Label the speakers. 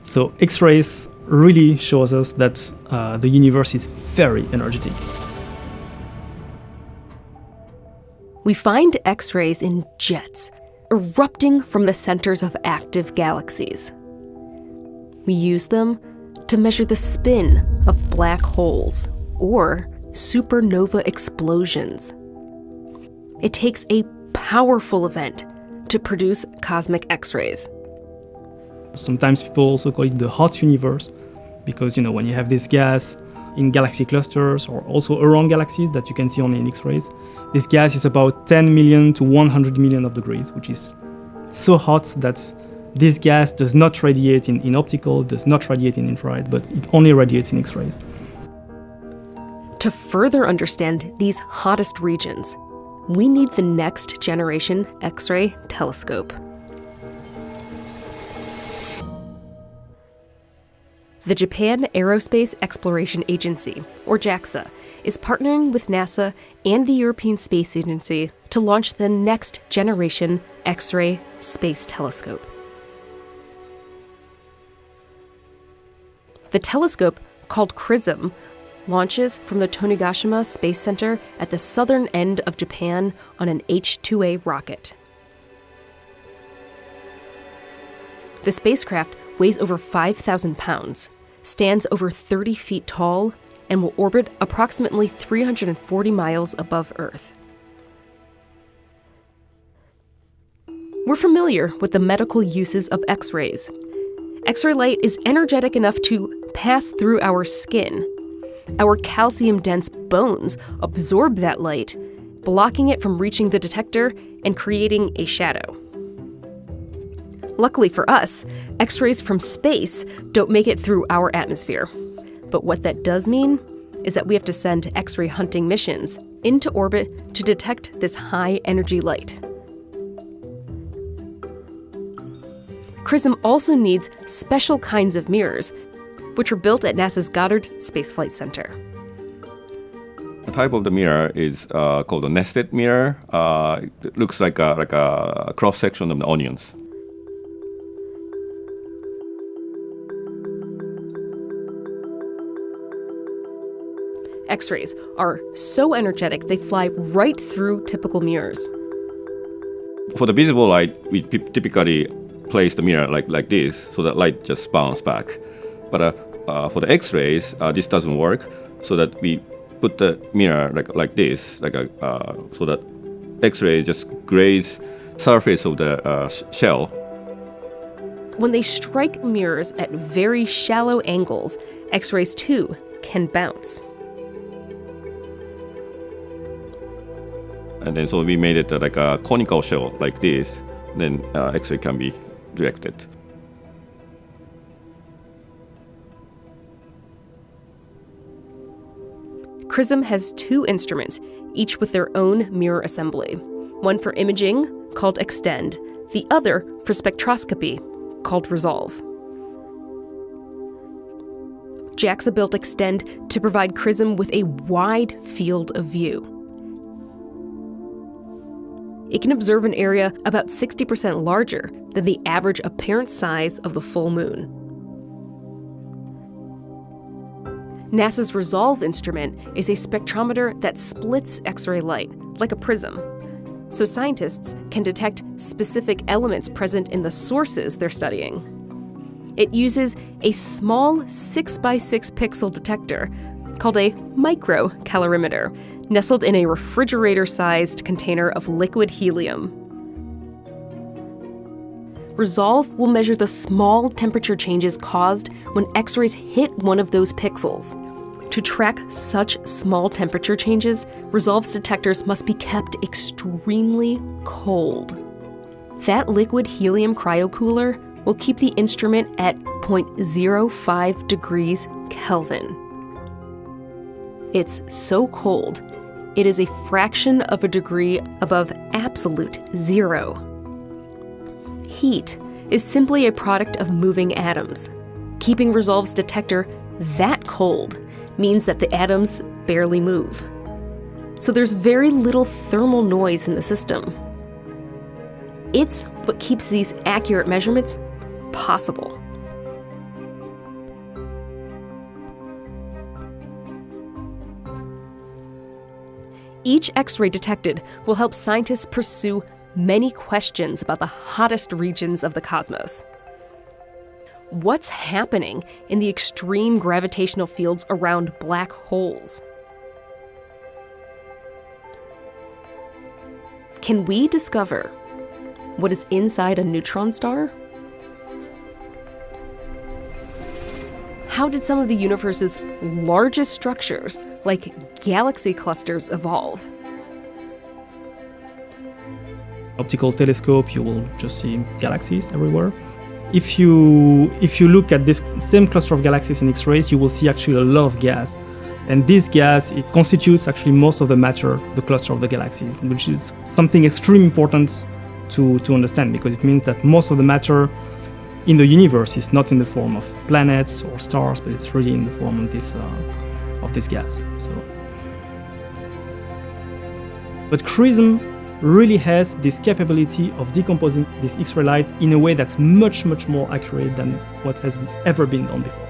Speaker 1: So X-rays really shows us that the universe is very energetic.
Speaker 2: We find X-rays in jets, erupting from the centers of active galaxies. We use them to measure the spin of black holes or supernova explosions. It takes a powerful event to produce cosmic X-rays.
Speaker 1: Sometimes people also call it the hot universe because, when you have this gas in galaxy clusters or also around galaxies that you can see only in X-rays, this gas is about 10 million to 100 million of degrees, which is so hot that this gas does not radiate in optical, does not radiate in infrared, but it only radiates in X-rays.
Speaker 2: To further understand these hottest regions, we need the next generation X-ray telescope. The Japan Aerospace Exploration Agency, or JAXA, is partnering with NASA and the European Space Agency to launch the next generation X-ray space telescope. The telescope, called XRISM, launches from the Tanegashima Space Center at the southern end of Japan on an H-2A rocket. The spacecraft weighs over 5,000 pounds, stands over 30 feet tall, and will orbit approximately 340 miles above Earth. We're familiar with the medical uses of X-rays. X-ray light is energetic enough to pass through our skin. Our calcium-dense bones absorb that light, blocking it from reaching the detector and creating a shadow. Luckily for us, X-rays from space don't make it through our atmosphere. But what that does mean is that we have to send X-ray hunting missions into orbit to detect this high-energy light. XRISM also needs special kinds of mirrors, which were built at NASA's Goddard Space Flight Center.
Speaker 3: The type of the mirror is called a nested mirror. It looks like a cross-section of the onions.
Speaker 2: X-rays are so energetic they fly right through typical mirrors.
Speaker 3: For the visible light, we typically place the mirror like this, so that light just bounces back. But for the X-rays, this doesn't work, so that we put the mirror like this, so that X-rays just graze surface of the shell.
Speaker 2: When they strike mirrors at very shallow angles, X-rays too can bounce.
Speaker 3: And then so we made it like a conical shell like this, then X-ray can be directed.
Speaker 2: XRISM has two instruments, each with their own mirror assembly. One for imaging, called Extend, the other for spectroscopy, called Resolve. JAXA built Extend to provide XRISM with a wide field of view. It can observe an area about 60% larger than the average apparent size of the full moon. NASA's Resolve instrument is a spectrometer that splits X-ray light, like a prism, so scientists can detect specific elements present in the sources they're studying. It uses a small 6x6 pixel detector called a microcalorimeter, nestled in a refrigerator-sized container of liquid helium. Resolve will measure the small temperature changes caused when X-rays hit one of those pixels. To track such small temperature changes, Resolve's detectors must be kept extremely cold. That liquid helium cryocooler will keep the instrument at 0.05 degrees Kelvin. It's so cold, it is a fraction of a degree above absolute zero. Heat is simply a product of moving atoms. Keeping Resolve's detector that cold means that the atoms barely move. So there's very little thermal noise in the system. It's what keeps these accurate measurements possible. Each X-ray detected will help scientists pursue many questions about the hottest regions of the cosmos. What's happening in the extreme gravitational fields around black holes? Can we discover what is inside a neutron star? How did some of the universe's largest structures, like galaxy clusters, evolve?
Speaker 1: Optical telescope, you will just see galaxies everywhere. If you look at this same cluster of galaxies in X-rays, you will see actually a lot of gas. And this gas, it constitutes actually most of the matter, the cluster of the galaxies, which is something extremely important to understand, because it means that most of the matter in the universe is not in the form of planets or stars, but it's really in the form of this gas. But XRISM really has this capability of decomposing this X-ray light in a way that's much, much more accurate than what has ever been done before.